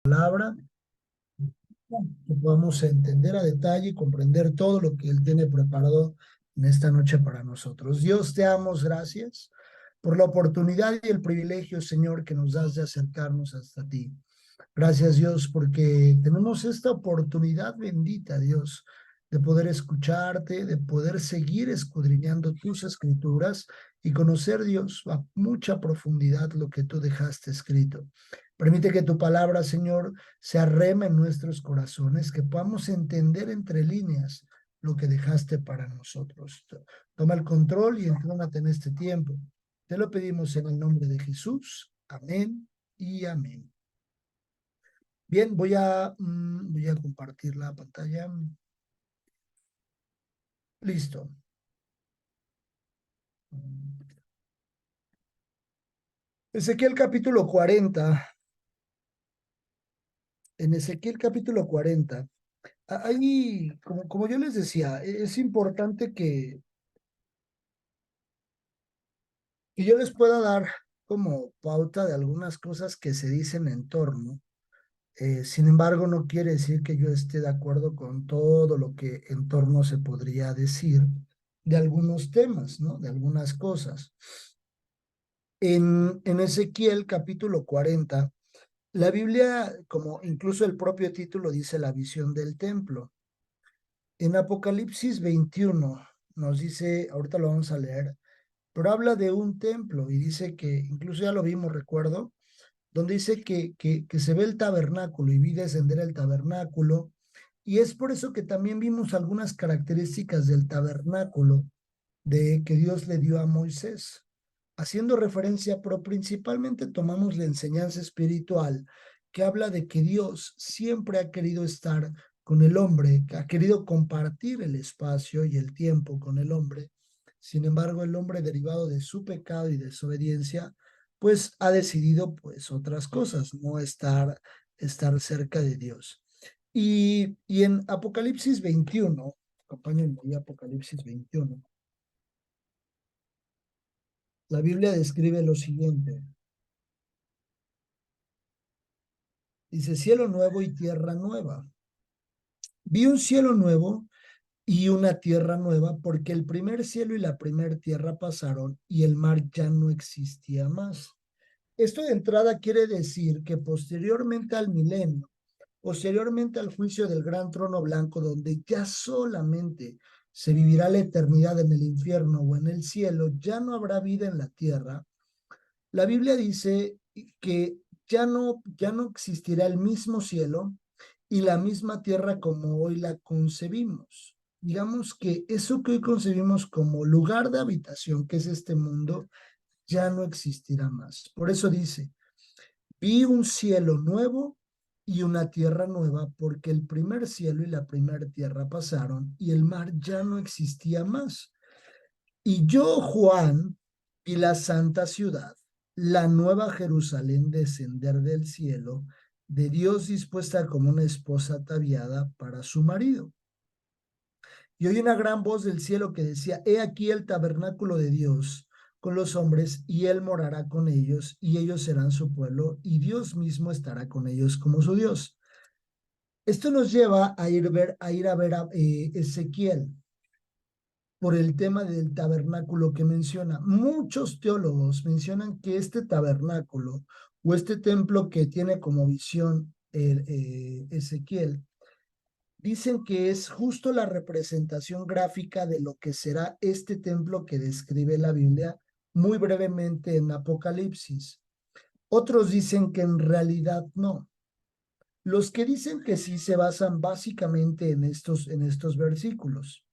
Palabra, que podamos entender a detalle y comprender todo lo que Él tiene preparado en esta noche para nosotros. Dios, te damos gracias por la oportunidad y el privilegio, Señor, que nos das de acercarnos hasta ti. Gracias, Dios, porque tenemos esta oportunidad bendita, Dios, de poder escucharte, de poder seguir escudriñando tus escrituras y conocer, Dios, a mucha profundidad lo que tú dejaste escrito. Permite que tu palabra, Señor, se arreme en nuestros corazones, que podamos entender entre líneas lo que dejaste para nosotros. Toma el control y entrónate en este tiempo. Te lo pedimos en el nombre de Jesús. Amén y amén. Bien, voy a compartir la pantalla. Listo. Ezequiel capítulo 40. En Ezequiel capítulo 40. Ahí, como yo les decía, es importante que yo les pueda dar como pauta de algunas cosas que se dicen en torno. Sin embargo, no quiere decir que yo esté de acuerdo con todo lo que en torno se podría decir de algunos temas, ¿no? De algunas cosas. En Ezequiel capítulo 40, la Biblia, como incluso el propio título dice la visión del templo. En Apocalipsis 21 nos dice, ahorita lo vamos a leer, pero habla de un templo y dice que, incluso ya lo vimos, recuerdo, donde dice que se ve el tabernáculo y vi descender el tabernáculo. Y es por eso que también vimos algunas características del tabernáculo de que Dios le dio a Moisés, haciendo referencia, pero principalmente tomamos la enseñanza espiritual que habla de que Dios siempre ha querido estar con el hombre, que ha querido compartir el espacio y el tiempo con el hombre. Sin embargo, el hombre, derivado de su pecado y desobediencia, pues ha decidido pues otras cosas, no estar cerca de Dios. Y en Apocalipsis 21, acompáñenme, Apocalipsis 21. La Biblia describe lo siguiente. Dice, cielo nuevo y tierra nueva. Vi un cielo nuevo y una tierra nueva, porque el primer cielo y la primera tierra pasaron y el mar ya no existía más. Esto de entrada quiere decir que posteriormente al milenio, posteriormente al juicio del gran trono blanco, donde ya solamente se vivirá la eternidad en el infierno o en el cielo, ya no habrá vida en la tierra. La Biblia dice que ya no existirá el mismo cielo y la misma tierra como hoy la concebimos. Digamos que eso que hoy concebimos como lugar de habitación, que es este mundo, ya no existirá más. Por eso dice, vi un cielo nuevo y una tierra nueva, porque el primer cielo y la primera tierra pasaron y el mar ya no existía más. Y yo, Juan, vi la santa ciudad, la nueva Jerusalén, descender del cielo, de Dios, dispuesta como una esposa ataviada para su marido. Y oí una gran voz del cielo que decía, he aquí el tabernáculo de Dios con los hombres, y él morará con ellos, y ellos serán su pueblo, y Dios mismo estará con ellos como su Dios. Esto nos lleva a ir a ver a Ezequiel, por el tema del tabernáculo que menciona. Muchos teólogos mencionan que este tabernáculo o este templo que tiene como visión Ezequiel, dicen que es justo la representación gráfica de lo que será este templo que describe la Biblia muy brevemente en Apocalipsis. Otros dicen que en realidad no. Los que dicen que sí se basan básicamente en estos versículos,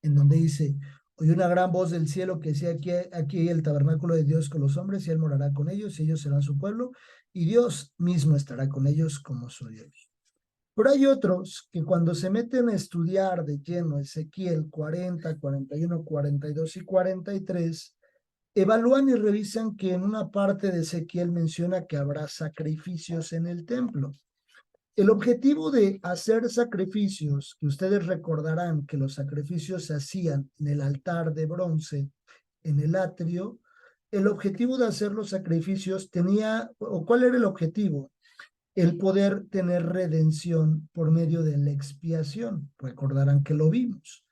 en donde dice, oí una gran voz del cielo que decía, aquí el tabernáculo de Dios con los hombres, y él morará con ellos, y ellos serán su pueblo, y Dios mismo estará con ellos como su Dios. Pero hay otros que cuando se meten a estudiar de lleno Ezequiel 40, 41, 42 y 43, evalúan y revisan que en una parte de Ezequiel menciona que habrá sacrificios en el templo. El objetivo de hacer sacrificios, que ustedes recordarán que los sacrificios se hacían en el altar de bronce, en el atrio, el objetivo de hacer los sacrificios tenía, o ¿cuál era el objetivo? el poder tener redención por medio de la expiación. Recordarán que lo vimos.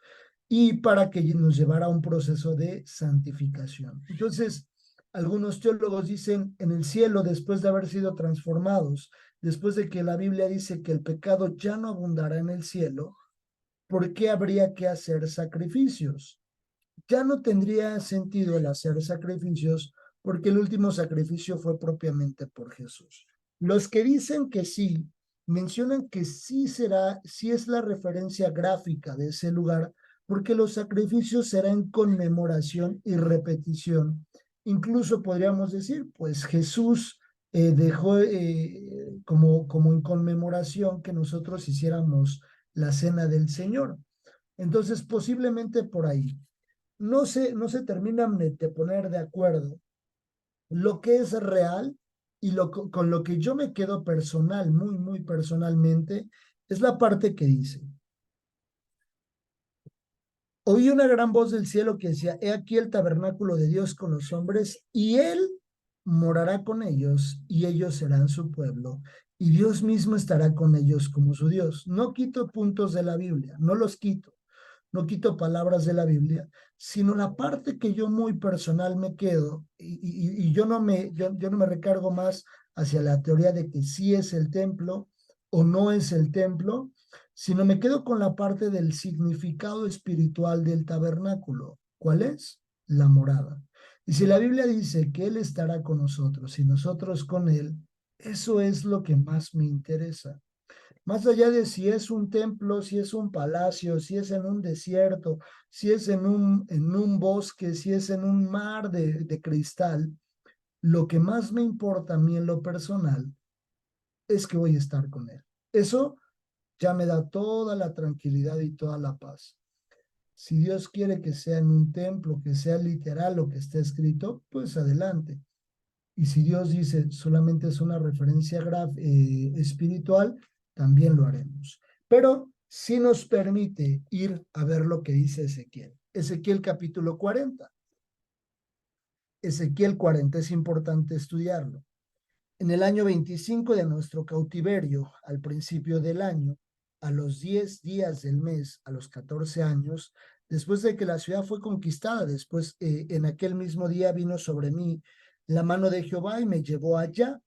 Y para que nos llevara a un proceso de santificación. Entonces, algunos teólogos dicen, en el cielo, después de haber sido transformados, después de que la Biblia dice que el pecado ya no abundará en el cielo, ¿por qué habría que hacer sacrificios? Ya no tendría sentido el hacer sacrificios porque el último sacrificio fue propiamente por Jesús. Los que dicen que sí, mencionan que sí será, sí es la referencia gráfica de ese lugar, porque los sacrificios serán conmemoración y repetición. Incluso podríamos decir, pues Jesús dejó como en conmemoración que nosotros hiciéramos la cena del Señor. Entonces, posiblemente por ahí no se terminan de poner de acuerdo lo que es real y con lo que yo me quedo personal, muy, muy personalmente, es la parte que dice, oí una gran voz del cielo que decía, he aquí el tabernáculo de Dios con los hombres, y Él morará con ellos, y ellos serán su pueblo, y Dios mismo estará con ellos como su Dios. No quito puntos de la Biblia, no los quito. No quito palabras de la Biblia, sino la parte que yo muy personal me quedo y yo no me recargo más hacia la teoría de que sí es el templo o no es el templo, sino me quedo con la parte del significado espiritual del tabernáculo. ¿Cuál es? La morada. Y si la Biblia dice que Él estará con nosotros y nosotros con Él, eso es lo que más me interesa. Más allá de si es un templo, si es un palacio, si es en un desierto, si es en un bosque, si es en un mar de cristal, lo que más me importa a mí en lo personal es que voy a estar con Él. Eso ya me da toda la tranquilidad y toda la paz. Si Dios quiere que sea en un templo, que sea literal lo que está escrito, pues adelante. Y si Dios dice solamente es una referencia espiritual, también lo haremos. Pero sí nos permite ir a ver lo que dice Ezequiel. Ezequiel capítulo 40. Ezequiel 40 es importante estudiarlo. En el año 25 de nuestro cautiverio, al principio del año, a los 10 días del mes, a los 14 años, después de que la ciudad fue conquistada, después en aquel mismo día vino sobre mí la mano de Jehová y me llevó allá.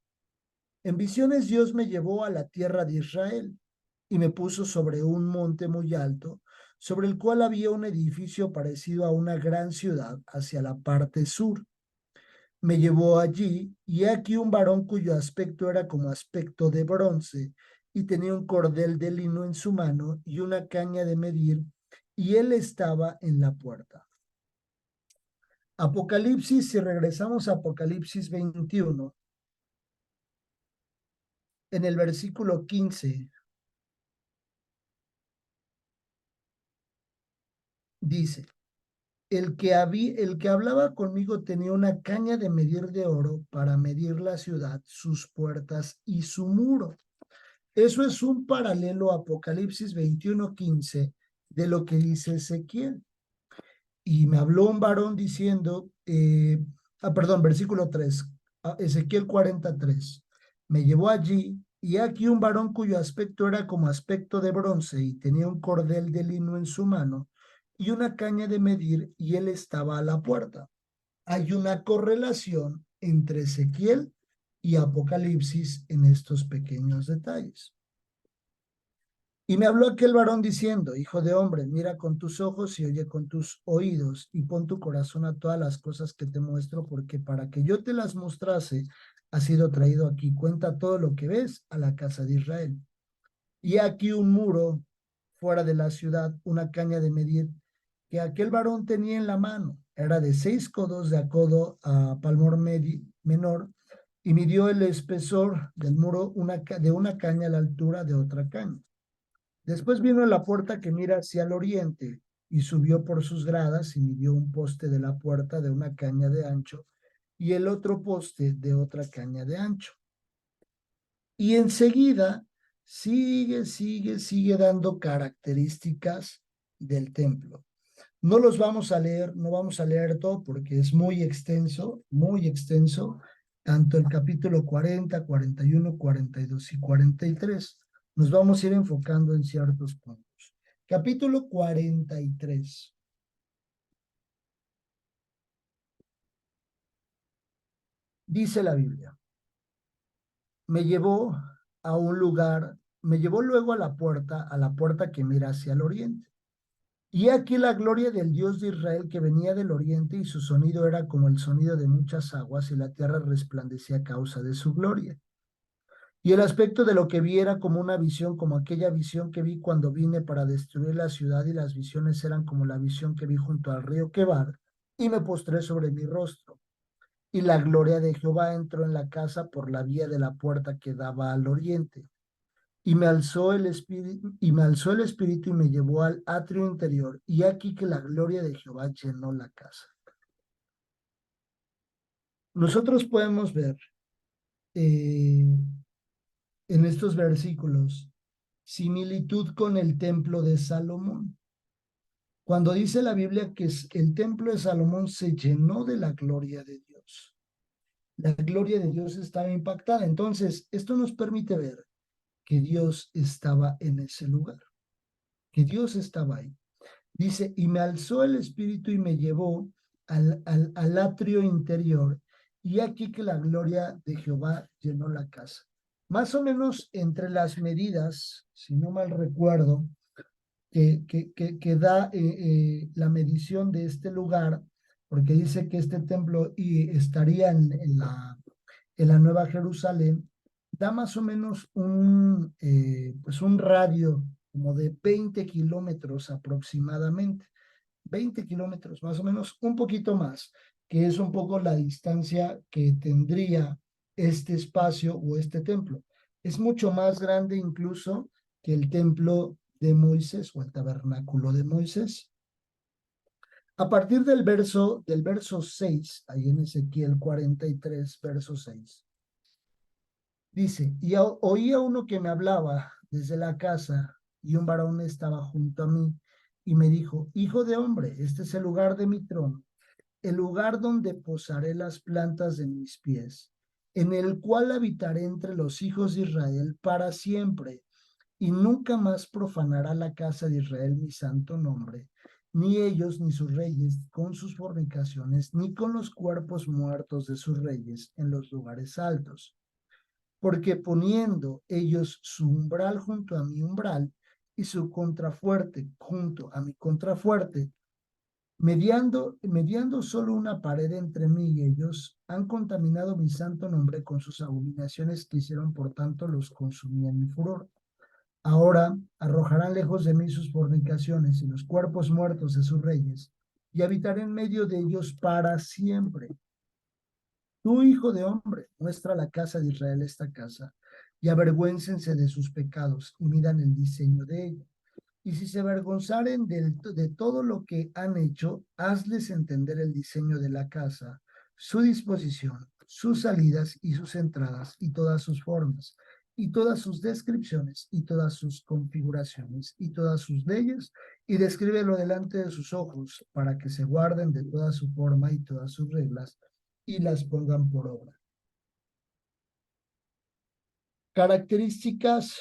En visiones Dios me llevó a la tierra de Israel y me puso sobre un monte muy alto, sobre el cual había un edificio parecido a una gran ciudad hacia la parte sur. Me llevó allí, y he aquí un varón cuyo aspecto era como aspecto de bronce, y tenía un cordel de lino en su mano y una caña de medir, y él estaba en la puerta. Apocalipsis, si regresamos a Apocalipsis 21, en el versículo 15, dice, el que hablaba conmigo tenía una caña de medir de oro para medir la ciudad, sus puertas y su muro. Eso es un paralelo a Apocalipsis 21:15 de lo que dice Ezequiel. Y me habló un varón diciendo, perdón, versículo 3, Ezequiel 43. Me llevó allí, y aquí un varón cuyo aspecto era como aspecto de bronce, y tenía un cordel de lino en su mano, y una caña de medir, y él estaba a la puerta. Hay una correlación entre Ezequiel y Apocalipsis en estos pequeños detalles. Y me habló aquel varón diciendo, hijo de hombre, mira con tus ojos y oye con tus oídos, y pon tu corazón a todas las cosas que te muestro, porque para que yo te las mostrase, has sido traído aquí. Cuenta todo lo que ves a la casa de Israel. Y aquí un muro fuera de la ciudad, una caña de medir, que aquel varón tenía en la mano. Era de 6 codos de a codo a palmor menor, y midió el espesor del muro de una caña a la altura de otra caña. Después vino a la puerta que mira hacia el oriente, y subió por sus gradas y midió un poste de la puerta de una caña de ancho y el otro poste de otra caña de ancho. Y enseguida sigue dando características del templo. No los vamos a leer, no vamos a leer todo porque es muy extenso, muy extenso. tanto el capítulo 40, 41, 42 y 43. Nos vamos a ir enfocando en ciertos puntos. Capítulo 43. Dice la Biblia, me llevó a un lugar, me llevó luego a la puerta que mira hacia el oriente. Y aquí la gloria del Dios de Israel que venía del oriente y su sonido era como el sonido de muchas aguas y la tierra resplandecía a causa de su gloria. Y el aspecto de lo que vi era como una visión, como aquella visión que vi cuando vine para destruir la ciudad y las visiones eran como la visión que vi junto al río Quebar y me postré sobre mi rostro. Y la gloria de Jehová entró en la casa por la vía de la puerta que daba al oriente. Y me alzó el espíritu y me llevó al atrio interior. Y aquí que la gloria de Jehová llenó la casa. Nosotros podemos ver en estos versículos similitud con el templo de Salomón. Cuando dice la Biblia que el templo de Salomón se llenó de la gloria de Dios. La gloria de Dios estaba impactada. Entonces, esto nos permite ver que Dios estaba en ese lugar, que Dios estaba ahí. Dice, y me alzó el espíritu y me llevó al atrio interior, y aquí que la gloria de Jehová llenó la casa. Más o menos entre las medidas, si no mal recuerdo, que da la medición de este lugar, porque dice que este templo estaría en la Nueva Jerusalén, da más o menos pues un radio como de 20 kilómetros aproximadamente. 20 kilómetros más o menos, un poquito más, que es un poco la distancia que tendría este espacio o este templo. Es mucho más grande incluso que el templo de Moisés o el tabernáculo de Moisés. A partir del verso 6, ahí en Ezequiel 43, verso 6, dice, y oía uno que me hablaba desde la casa, y un varón estaba junto a mí, y me dijo, hijo de hombre, este es el lugar de mi trono, el lugar donde posaré las plantas de mis pies, en el cual habitaré entre los hijos de Israel para siempre, y nunca más profanará la casa de Israel mi santo nombre, ni ellos ni sus reyes con sus fornicaciones, ni con los cuerpos muertos de sus reyes en los lugares altos, porque poniendo ellos su umbral junto a mi umbral y su contrafuerte junto a mi contrafuerte, mediando solo una pared entre mí y ellos, han contaminado mi santo nombre con sus abominaciones que hicieron, por tanto los consumí en mi furor. Ahora arrojarán lejos de mí sus fornicaciones y los cuerpos muertos de sus reyes, y habitaré en medio de ellos para siempre. Tú, hijo de hombre, muestra la casa de Israel esta casa, y avergüéncense de sus pecados, y miran el diseño de ella. Y si se avergonzaren de todo lo que han hecho, hazles entender el diseño de la casa, su disposición, sus salidas y sus entradas, y todas sus formas, y todas sus descripciones, y todas sus configuraciones, y todas sus leyes, y descríbelo delante de sus ojos, para que se guarden de toda su forma y todas sus reglas, y las pongan por obra. Características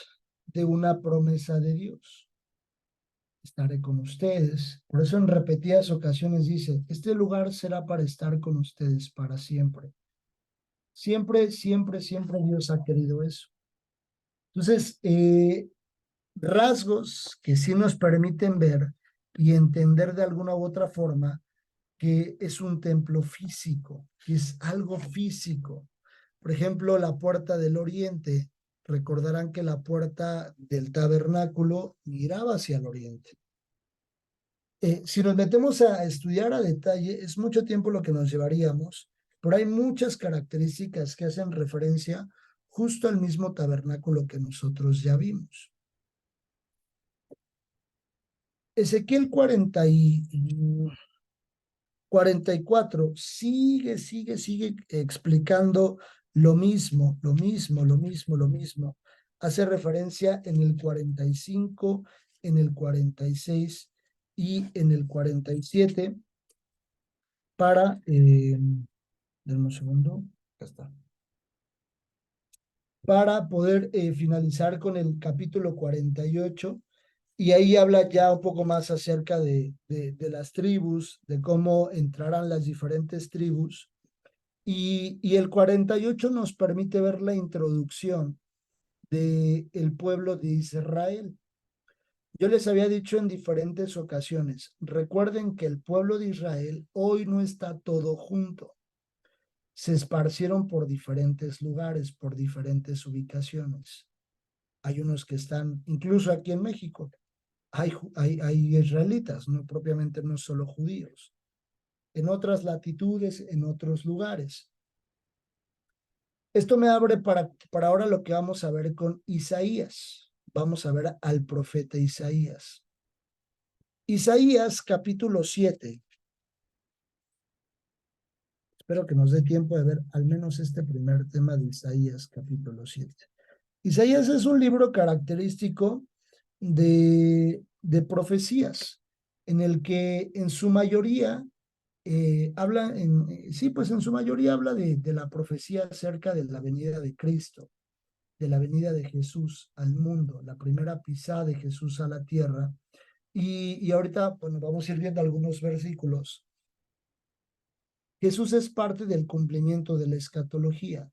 de una promesa de Dios. Estaré con ustedes. Por eso en repetidas ocasiones dice, este lugar será para estar con ustedes para siempre. Siempre, siempre, siempre Dios ha querido eso. Entonces, rasgos que sí nos permiten ver y entender de alguna u otra forma que es un templo físico, que es algo físico. Por ejemplo, la puerta del oriente. Recordarán que la puerta del tabernáculo miraba hacia el oriente. Si nos metemos a estudiar a detalle, es mucho tiempo lo que nos llevaríamos, pero hay muchas características que hacen referencia justo al mismo tabernáculo que nosotros ya vimos. Ezequiel 44 sigue explicando lo mismo, lo mismo, lo mismo, lo mismo. Hace referencia en el 45, en el 46 y en el 47 para, denme un segundo, acá está. para poder finalizar con el capítulo 48. Y ahí habla ya un poco más acerca de las tribus, de cómo entrarán las diferentes tribus. Y el 48 nos permite ver la introducción del pueblo de Israel. Yo les había dicho en diferentes ocasiones, recuerden que el pueblo de Israel hoy no está todo junto. Se esparcieron por diferentes lugares, por diferentes ubicaciones. Hay unos que están, incluso aquí en México, hay israelitas, no propiamente no solo judíos. En otras latitudes, en otros lugares. Esto me abre para ahora lo que vamos a ver con Isaías. Vamos a ver al profeta Isaías. Isaías capítulo 7. Espero que nos dé tiempo de ver al menos este primer tema de Isaías capítulo 7. Isaías es un libro característico de profecías, en el que en su mayoría sí, pues en su mayoría habla de la profecía acerca de la venida de Cristo, de la venida de Jesús al mundo, la primera pisada de Jesús a la tierra. Y ahorita, bueno, vamos a ir viendo algunos versículos. Jesús es parte del cumplimiento de la escatología,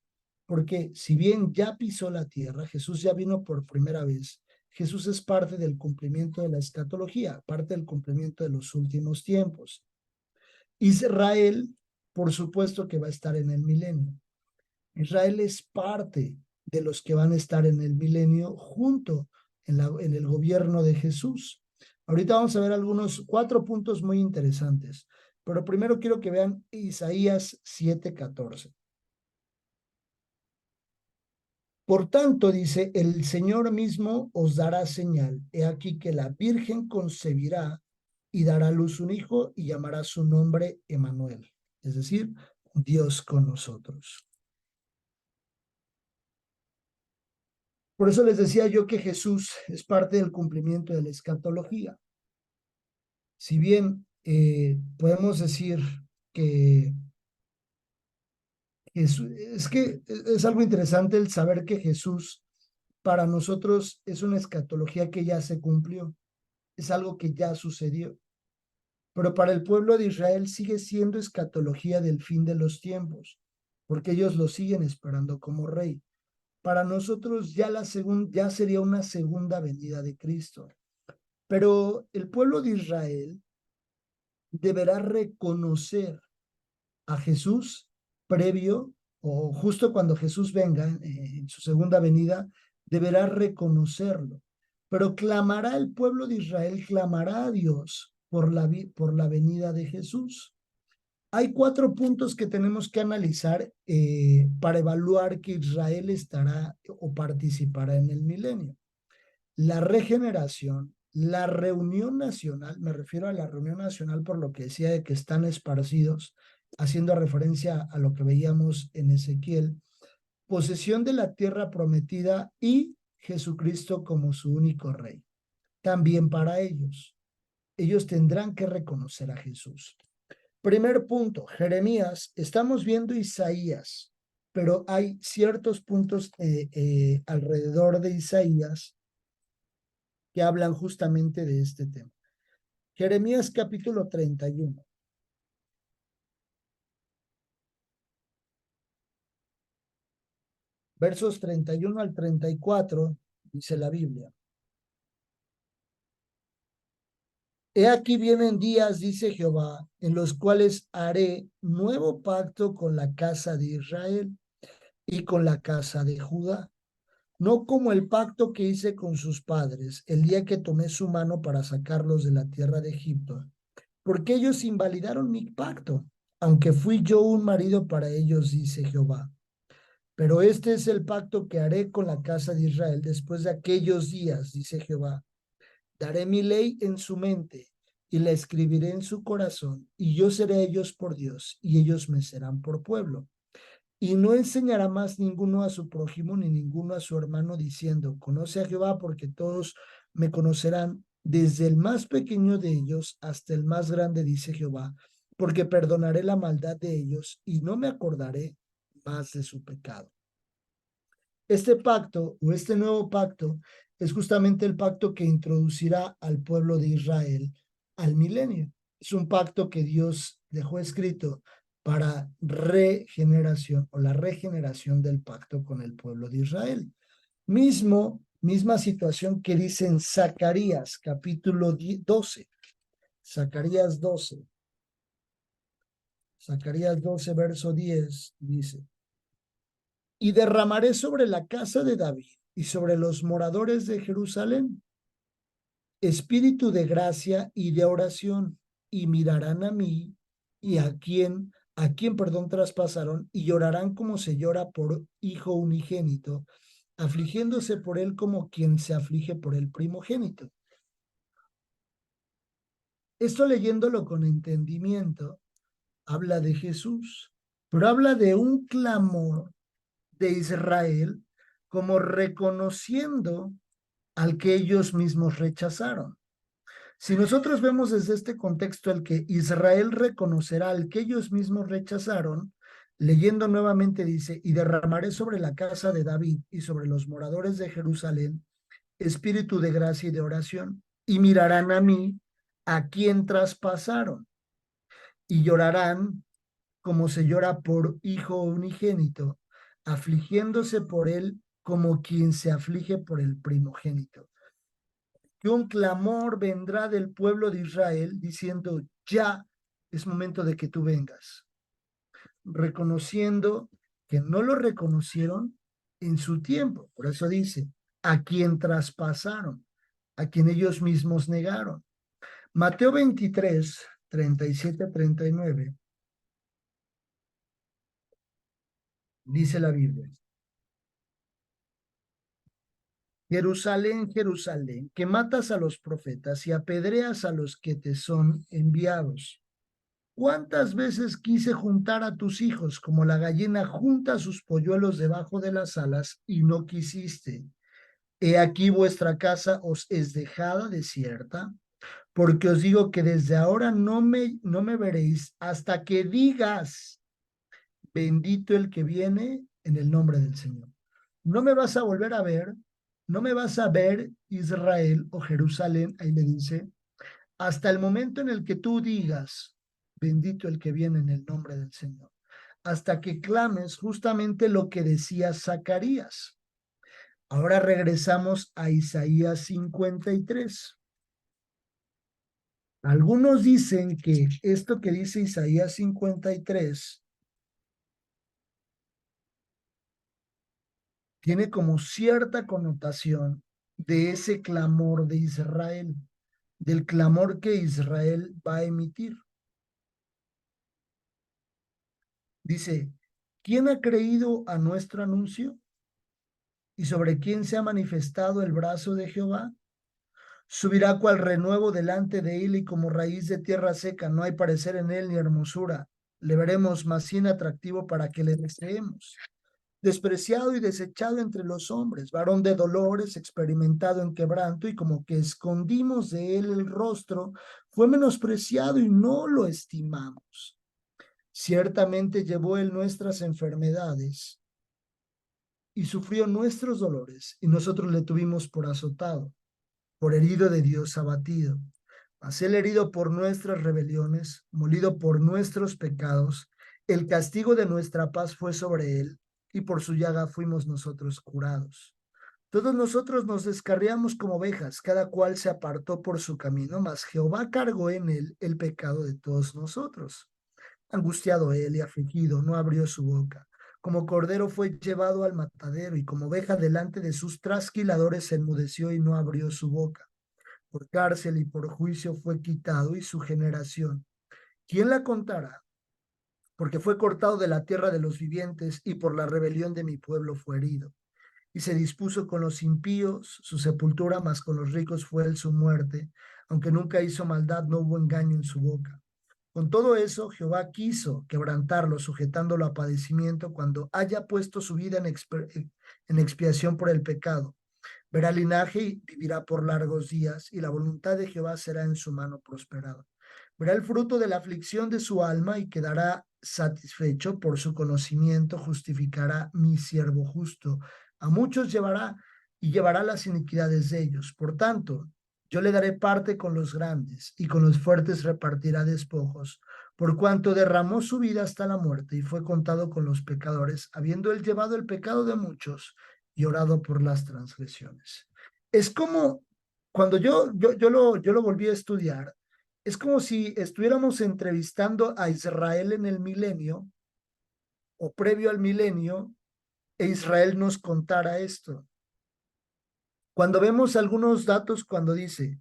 porque si bien ya pisó la tierra, Jesús ya vino por primera vez. Jesús es parte del cumplimiento de la escatología, parte del cumplimiento de los últimos tiempos. Israel, por supuesto que va a estar en el milenio. Israel es parte de los que van a estar en el milenio junto en el gobierno de Jesús. Ahorita vamos a ver algunos 4 puntos muy interesantes, pero primero quiero que vean Isaías 7:14. Por tanto, dice, el Señor mismo os dará señal. He aquí que la Virgen concebirá y dará a luz un hijo y llamará su nombre Emmanuel, es decir, Dios con nosotros. Por eso les decía yo que Jesús es parte del cumplimiento de la escatología. Si bien podemos decir que Jesús, es que es algo interesante el saber que Jesús para nosotros es una escatología que ya se cumplió, es algo que ya sucedió, pero para el pueblo de Israel sigue siendo escatología del fin de los tiempos, porque ellos lo siguen esperando como rey. Para nosotros ya sería una segunda venida de Cristo. Pero el pueblo de Israel deberá reconocer a Jesús previo o justo cuando Jesús venga en su segunda venida, deberá reconocerlo. Pero clamará el pueblo de Israel, clamará a Dios por la venida de Jesús. Hay 4 puntos que tenemos que analizar para evaluar que Israel estará o participará en el milenio. La regeneración, la reunión nacional, me refiero a la reunión nacional por lo que decía de que están esparcidos, haciendo referencia a lo que veíamos en Ezequiel, posesión de la tierra prometida y Jesucristo como su único rey. También para ellos, ellos tendrán que reconocer a Jesús. Primer punto, Jeremías, estamos viendo Isaías, pero hay ciertos puntos alrededor de Isaías que hablan justamente de este tema. Jeremías capítulo 31. Versos 31 al 34, dice la Biblia. He aquí vienen días, dice Jehová, en los cuales haré nuevo pacto con la casa de Israel y con la casa de Judá, no como el pacto que hice con sus padres el día que tomé su mano para sacarlos de la tierra de Egipto, porque ellos invalidaron mi pacto, aunque fui yo un marido para ellos, dice Jehová. Pero este es el pacto que haré con la casa de Israel después de aquellos días, dice Jehová. Daré mi ley en su mente y la escribiré en su corazón, y yo seré a ellos por Dios, y ellos me serán por pueblo. Y no enseñará más ninguno a su prójimo ni ninguno a su hermano diciendo, conoce a Jehová, porque todos me conocerán, desde el más pequeño de ellos hasta el más grande, dice Jehová, porque perdonaré la maldad de ellos y no me acordaré más de su pecado. Este pacto o este nuevo pacto es justamente el pacto que introducirá al pueblo de Israel al milenio. Es un pacto que Dios dejó escrito para regeneración o la regeneración del pacto con el pueblo de Israel. Misma situación que dice en Zacarías, capítulo 12. Zacarías 12. Zacarías 12, verso 10, dice: Y derramaré sobre la casa de David y sobre los moradores de Jerusalén espíritu de gracia y de oración, y mirarán a mí y perdón, traspasaron, y llorarán como se llora por hijo unigénito, afligiéndose por él como quien se aflige por el primogénito. Esto, leyéndolo con entendimiento, habla de Jesús, pero habla de un clamor de Israel como reconociendo al que ellos mismos rechazaron. Si nosotros vemos desde este contexto el que Israel reconocerá al que ellos mismos rechazaron, leyendo nuevamente dice: y derramaré sobre la casa de David y sobre los moradores de Jerusalén espíritu de gracia y de oración, y mirarán a mí, a quien traspasaron, y llorarán como se llora por hijo unigénito, afligiéndose por él como quien se aflige por el primogénito. Que un clamor vendrá del pueblo de Israel diciendo: ya es momento de que tú vengas, reconociendo que no lo reconocieron en su tiempo. Por eso dice: a quien traspasaron, a quien ellos mismos negaron. Mateo 23, 37, 39, dice la Biblia: Jerusalén, Jerusalén, que matas a los profetas y apedreas a los que te son enviados. ¿Cuántas veces quise juntar a tus hijos como la gallina junta sus polluelos debajo de las alas y no quisiste? He aquí vuestra casa os es dejada desierta, porque os digo que desde ahora no me veréis hasta que digas: bendito el que viene en el nombre del Señor. No me vas a volver a ver, no me vas a ver, Israel o Jerusalén, ahí le dice, hasta el momento en el que tú digas: bendito el que viene en el nombre del Señor. Hasta que clames justamente lo que decía Zacarías. Ahora regresamos a Isaías 53. Algunos dicen que esto que dice Isaías 53 tiene como cierta connotación de ese clamor de Israel, del clamor que Israel va a emitir. Dice: ¿quién ha creído a nuestro anuncio? ¿Y sobre quién se ha manifestado el brazo de Jehová? Subirá cual renuevo delante de él, y como raíz de tierra seca, no hay parecer en él ni hermosura. Le veremos más inatractivo para que le deseemos. Despreciado y desechado entre los hombres, varón de dolores, experimentado en quebranto, y como que escondimos de él el rostro, fue menospreciado y no lo estimamos. Ciertamente llevó él nuestras enfermedades y sufrió nuestros dolores, y nosotros le tuvimos por azotado, por herido de Dios, abatido. Mas él herido por nuestras rebeliones, molido por nuestros pecados, el castigo de nuestra paz fue sobre él, y por su llaga fuimos nosotros curados. Todos nosotros nos descarriamos como ovejas, cada cual se apartó por su camino, mas Jehová cargó en él el pecado de todos nosotros. Angustiado él y afligido, no abrió su boca. Como cordero fue llevado al matadero, y como oveja delante de sus trasquiladores se enmudeció y no abrió su boca. Por cárcel y por juicio fue quitado, y su generación, ¿quién la contará? Porque fue cortado de la tierra de los vivientes, y por la rebelión de mi pueblo fue herido. Y se dispuso con los impíos su sepultura, mas con los ricos fue él su muerte. Aunque nunca hizo maldad, no hubo engaño en su boca. Con todo eso, Jehová quiso quebrantarlo, sujetándolo a padecimiento, cuando haya puesto su vida en expiación por el pecado. Verá linaje y vivirá por largos días, y la voluntad de Jehová será en su mano prosperada. Verá el fruto de la aflicción de su alma y quedará satisfecho. Por su conocimiento justificará mi siervo justo, A muchos llevará y llevará las iniquidades de ellos. Por tanto, yo le daré parte con los grandes y con los fuertes repartirá despojos, por cuanto derramó su vida hasta la muerte y fue contado con los pecadores, habiendo él llevado el pecado de muchos y orado por las transgresiones. Es como cuando yo lo volví a estudiar, es como si estuviéramos entrevistando a Israel en el milenio o previo al milenio e Israel nos contara esto. Cuando vemos algunos datos, cuando dice,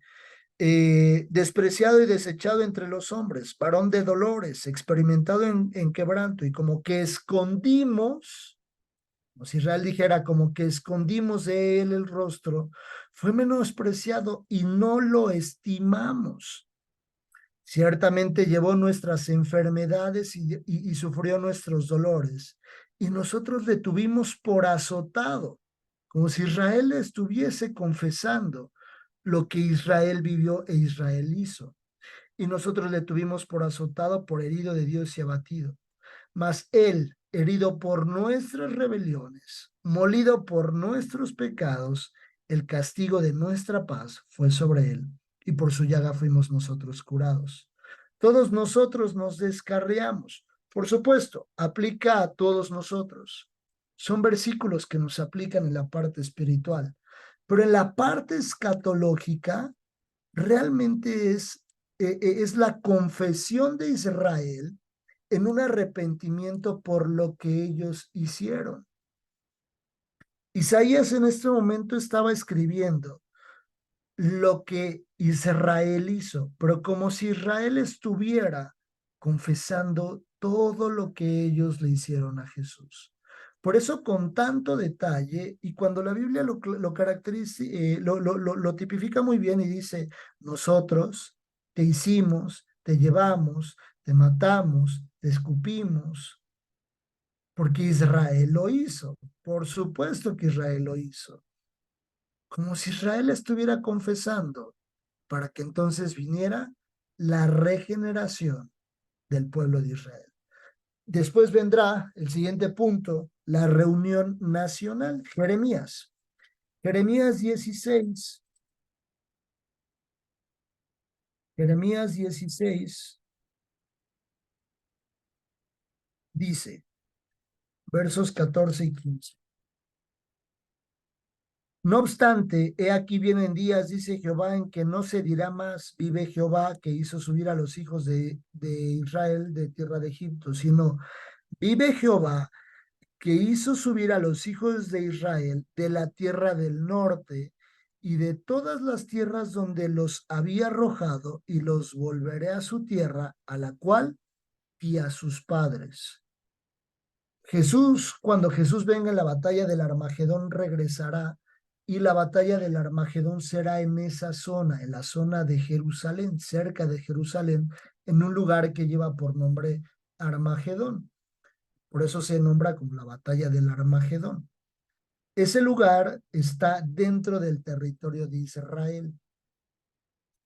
despreciado y desechado entre los hombres, varón de dolores, experimentado en quebranto, y como que escondimos, como si Israel dijera, como que escondimos de él el rostro, fue menospreciado y no lo estimamos. Ciertamente llevó nuestras enfermedades y sufrió nuestros dolores, y nosotros le tuvimos por azotado, como si Israel estuviese confesando lo que Israel vivió e Israel hizo. Y nosotros le tuvimos por azotado, por herido de Dios y abatido. Mas él, herido por nuestras rebeliones, molido por nuestros pecados, el castigo de nuestra paz fue sobre él, y por su llaga fuimos nosotros curados. Todos nosotros nos descarriamos. Por supuesto, aplica a todos nosotros. Son versículos que nos aplican en la parte espiritual, pero en la parte escatológica realmente es la confesión de Israel en un arrepentimiento por lo que ellos hicieron. Isaías en este momento estaba escribiendo lo que Israel hizo, pero como si Israel estuviera confesando todo lo que ellos le hicieron a Jesús. Por eso con tanto detalle, y cuando la Biblia lo caracteriza, lo tipifica muy bien y dice, nosotros te hicimos, te llevamos, te matamos, te escupimos, porque Israel lo hizo. Por supuesto que Israel lo hizo. Como si Israel estuviera confesando para que entonces viniera la regeneración del pueblo de Israel. Después vendrá el siguiente punto, la reunión nacional. Jeremías. Jeremías 16. Jeremías 16 dice, versos 14 y 15. No obstante, he aquí vienen días, dice Jehová, en que no se dirá más, vive Jehová, que hizo subir a los hijos de Israel de tierra de Egipto, sino vive Jehová, que hizo subir a los hijos de Israel de la tierra del norte y de todas las tierras donde los había arrojado, y los volveré a su tierra, a la cual y a sus padres. Cuando Jesús venga en la batalla del Armagedón, regresará, y la batalla del Armagedón será en esa zona, en la zona de Jerusalén, cerca de Jerusalén, en un lugar que lleva por nombre Armagedón. Por eso se nombra como la batalla del Armagedón. Ese lugar está dentro del territorio de Israel.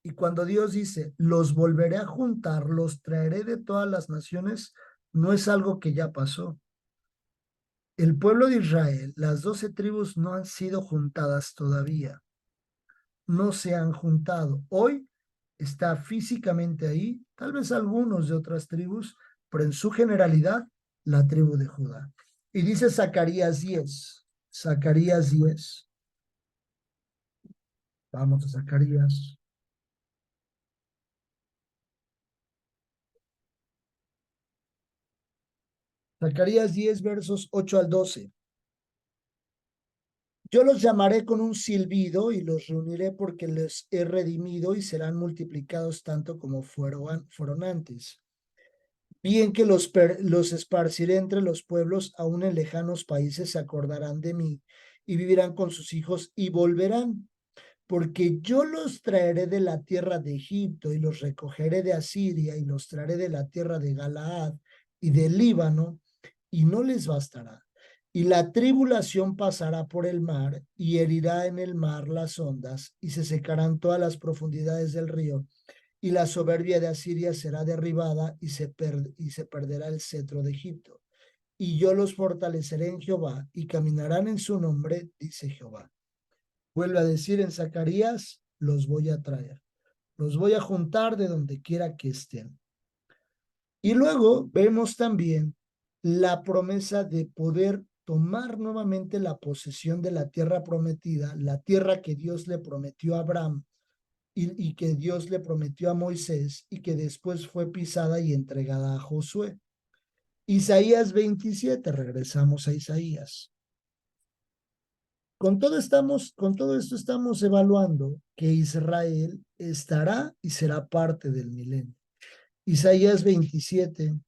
Y cuando Dios dice, los volveré a juntar, los traeré de todas las naciones, no es algo que ya pasó. El pueblo de Israel, las 12 tribus no han sido juntadas todavía. No se han juntado. Hoy está físicamente ahí, tal vez algunos de otras tribus, pero en su generalidad, la tribu de Judá. Y dice Zacarías 10. Zacarías 10. Vamos a Zacarías. Zacarías 10, versos 8 al 12. Yo los llamaré con un silbido y los reuniré porque les he redimido y serán multiplicados tanto como fueron antes. Bien que los esparciré entre los pueblos, aún en lejanos países se acordarán de mí y vivirán con sus hijos y volverán, porque yo los traeré de la tierra de Egipto y los recogeré de Asiria y los traeré de la tierra de Galaad y del Líbano, y no les bastará. Y la tribulación pasará por el mar y herirá en el mar las ondas y se secarán todas las profundidades del río, y la soberbia de Asiria será derribada y se perderá el cetro de Egipto. y yo los fortaleceré en Jehová, y caminarán en su nombre, dice Jehová. Vuelve a decir en Zacarías, los voy a traer, los voy a juntar de donde quiera que estén. Y luego vemos también la promesa de poder tomar nuevamente la posesión de la tierra prometida, la tierra que Dios le prometió a Abraham y que Dios le prometió a Moisés y que después fue pisada y entregada a Josué. Isaías 27, regresamos a Isaías. Con todo esto estamos evaluando que Israel estará y será parte del milenio. Isaías 27,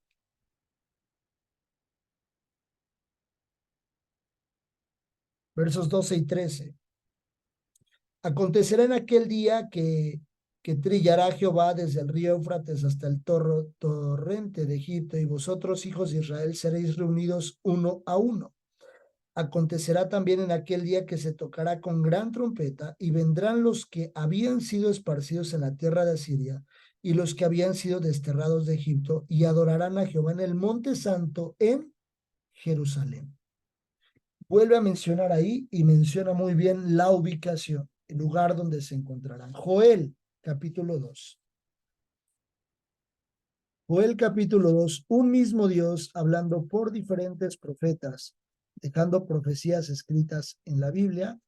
versos 12 y 13. Acontecerá en aquel día que trillará Jehová desde el río Éufrates hasta el torrente de Egipto, y vosotros, hijos de Israel, seréis reunidos uno a uno. Acontecerá también en aquel día que se tocará con gran trompeta, y vendrán los que habían sido esparcidos en la tierra de Asiria, y los que habían sido desterrados de Egipto, y adorarán a Jehová en el monte santo en Jerusalén. Vuelve a mencionar ahí y menciona muy bien la ubicación, el lugar donde se encontrarán. Joel, capítulo 2. Joel, capítulo 2, un mismo Dios hablando por diferentes profetas, dejando profecías escritas en la Biblia,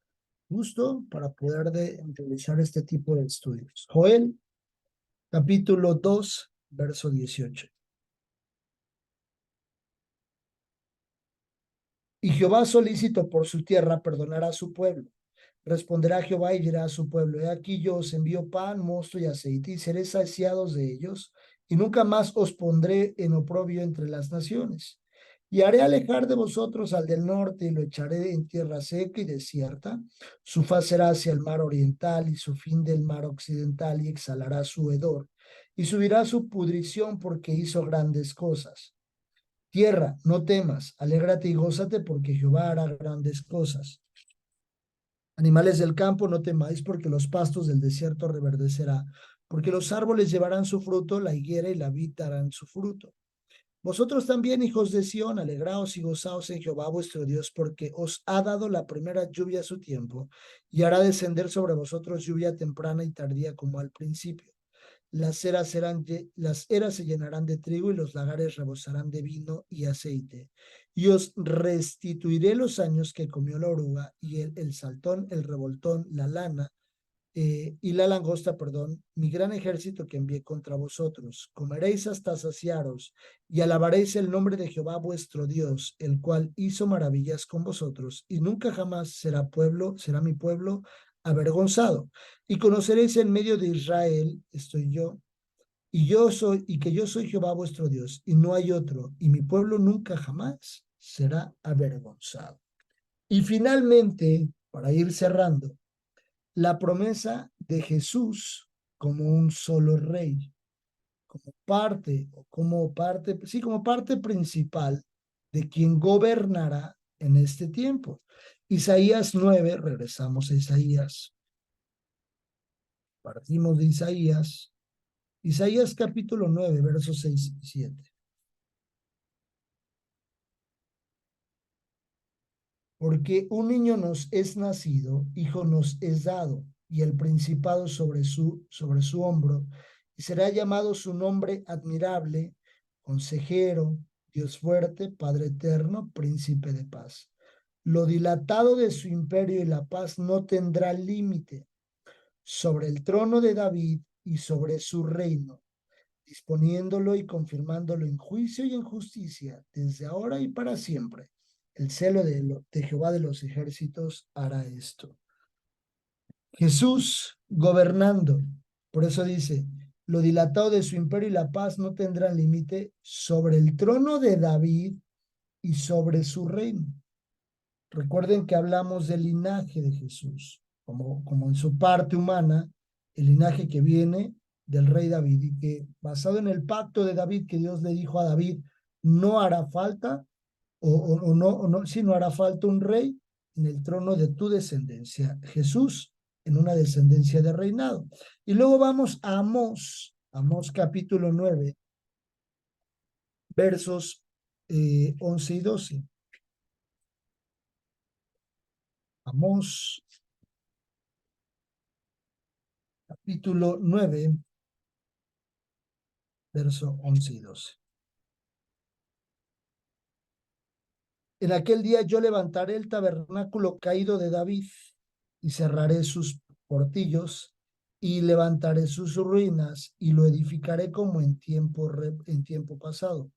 justo para poder realizar este tipo de estudios. Joel, capítulo 2, verso 18. Y Jehová solícito por su tierra perdonará a su pueblo. Responderá Jehová y dirá a su pueblo: He aquí yo os envío pan, mosto y aceite, y seréis saciados de ellos, y nunca más os pondré en oprobio entre las naciones. Y haré alejar de vosotros al del norte, y lo echaré en tierra seca y desierta. Su faz será hacia el mar oriental, y su fin del mar occidental, y exhalará su hedor, y subirá su pudrición, porque hizo grandes cosas. Tierra, no temas, alégrate y gózate, porque Jehová hará grandes cosas. Animales del campo, no temáis, porque los pastos del desierto reverdecerá, porque los árboles llevarán su fruto, la higuera y la vid darán su fruto. Vosotros también, hijos de Sión, alegraos y gozaos en Jehová vuestro Dios, porque os ha dado la primera lluvia a su tiempo, y hará descender sobre vosotros lluvia temprana y tardía como al principio. Las eras se llenarán de trigo y los lagares rebosarán de vino y aceite. Y os restituiré los años que comió la oruga y el saltón, el revoltón, la lana y la langosta, perdón, mi gran ejército que envié contra vosotros. Comeréis hasta saciaros y alabaréis el nombre de Jehová vuestro Dios, el cual hizo maravillas con vosotros, y nunca jamás será mi pueblo avergonzado. Y conoceréis en medio de Israel, estoy yo, y que yo soy Jehová vuestro Dios, y no hay otro, y mi pueblo nunca jamás será avergonzado. Y finalmente, para ir cerrando, la promesa de Jesús como un solo rey, como parte principal de quien gobernará en este tiempo. Isaías 9, regresamos a Isaías. Partimos de Isaías. Isaías capítulo 9, versos 6 y 7. Porque un niño nos es nacido, hijo nos es dado, y el principado sobre su hombro, y será llamado su nombre admirable, consejero, Dios fuerte, Padre eterno, príncipe de paz. Lo dilatado de su imperio y la paz no tendrá límite sobre el trono de David y sobre su reino, disponiéndolo y confirmándolo en juicio y en justicia, desde ahora y para siempre. El celo de Jehová de los ejércitos hará esto. Jesús gobernando. Por eso dice, lo dilatado de su imperio y la paz no tendrán límite sobre el trono de David y sobre su reino. Recuerden que hablamos del linaje de Jesús, como en su parte humana, el linaje que viene del rey David, y que basado en el pacto de David que Dios le dijo a David, no hará falta, sí, no hará falta un rey en el trono de tu descendencia. Jesús en una descendencia de reinado. Y luego vamos a Amós capítulo 9, versos 11 y 12. Amós, capítulo 9, verso 11 y 12. En aquel día yo levantaré el tabernáculo caído de David y cerraré sus portillos y levantaré sus ruinas y lo edificaré como en tiempo pasado,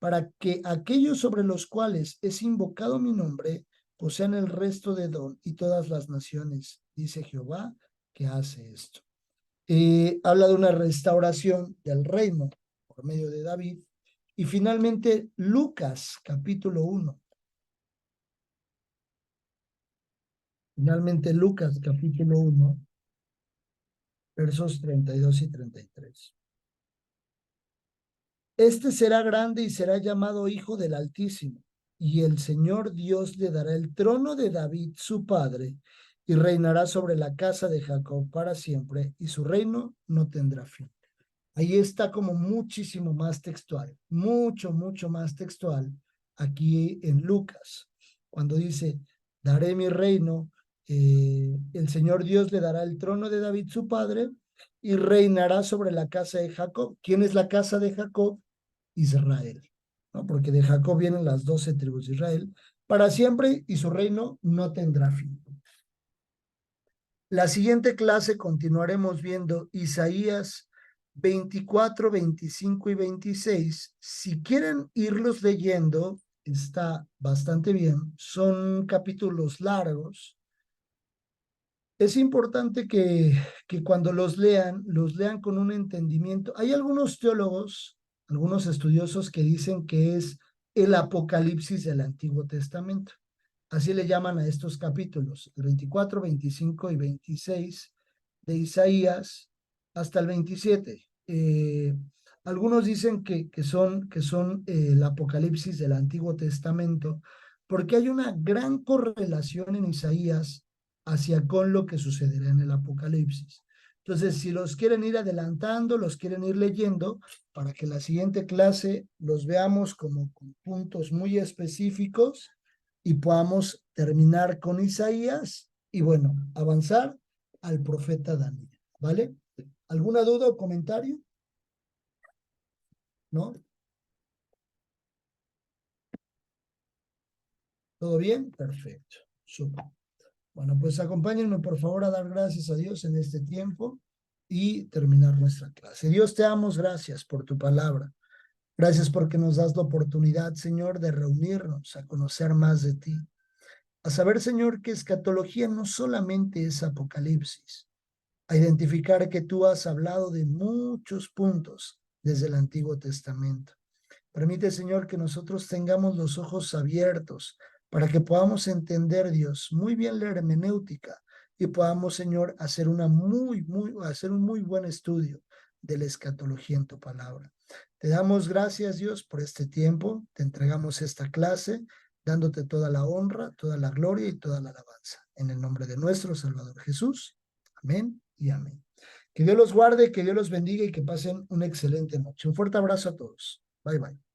para que aquellos sobre los cuales es invocado mi nombre posean el resto de Edom y todas las naciones, dice Jehová, que hace esto. Habla de una restauración del reino por medio de David. Y finalmente, Lucas, capítulo 1. Finalmente, Lucas, capítulo 1, versos 32 y 33. Este será grande y será llamado Hijo del Altísimo, y el Señor Dios le dará el trono de David, su padre, y reinará sobre la casa de Jacob para siempre, y su reino no tendrá fin. Ahí está como muchísimo más textual, mucho más textual aquí en Lucas, cuando dice, daré mi reino, el Señor Dios le dará el trono de David su padre y reinará sobre la casa de Jacob. ¿Quién es la casa de Jacob? Israel, ¿no? Porque de Jacob vienen las 12 tribus de Israel para siempre y su reino no tendrá fin. La siguiente clase continuaremos viendo Isaías 24, 25 y 26. Si quieren irlos leyendo, está bastante bien. Son capítulos largos. Es importante que cuando los lean con un entendimiento. Hay algunos teólogos, algunos estudiosos que dicen que es el Apocalipsis del Antiguo Testamento. Así le llaman a estos capítulos, el 24, 25 y 26 de Isaías hasta el 27. Algunos dicen que son el Apocalipsis del Antiguo Testamento porque hay una gran correlación en Isaías hacia con lo que sucederá en el Apocalipsis. Entonces, si los quieren ir adelantando, los quieren ir leyendo, para que la siguiente clase los veamos como con puntos muy específicos y podamos terminar con Isaías y bueno, avanzar al profeta Daniel, ¿vale? ¿Alguna duda o comentario? ¿No? ¿Todo bien? Perfecto. Súper. Bueno, pues acompáñenme por favor a dar gracias a Dios en este tiempo y terminar nuestra clase. Dios, te damos gracias por tu palabra. Gracias porque nos das la oportunidad, Señor, de reunirnos a conocer más de ti. A saber, Señor, que escatología no solamente es Apocalipsis, a identificar que tú has hablado de muchos puntos desde el Antiguo Testamento. Permite, Señor, que nosotros tengamos los ojos abiertos para que podamos entender, Dios, muy bien la hermenéutica y podamos, Señor, hacer hacer un muy buen estudio de la escatología en tu palabra. Te damos gracias, Dios, por este tiempo. Te entregamos esta clase, dándote toda la honra, toda la gloria y toda la alabanza. En el nombre de nuestro Salvador Jesús. Amén y amén. Que Dios los guarde, que Dios los bendiga y que pasen una excelente noche. Un fuerte abrazo a todos. Bye, bye.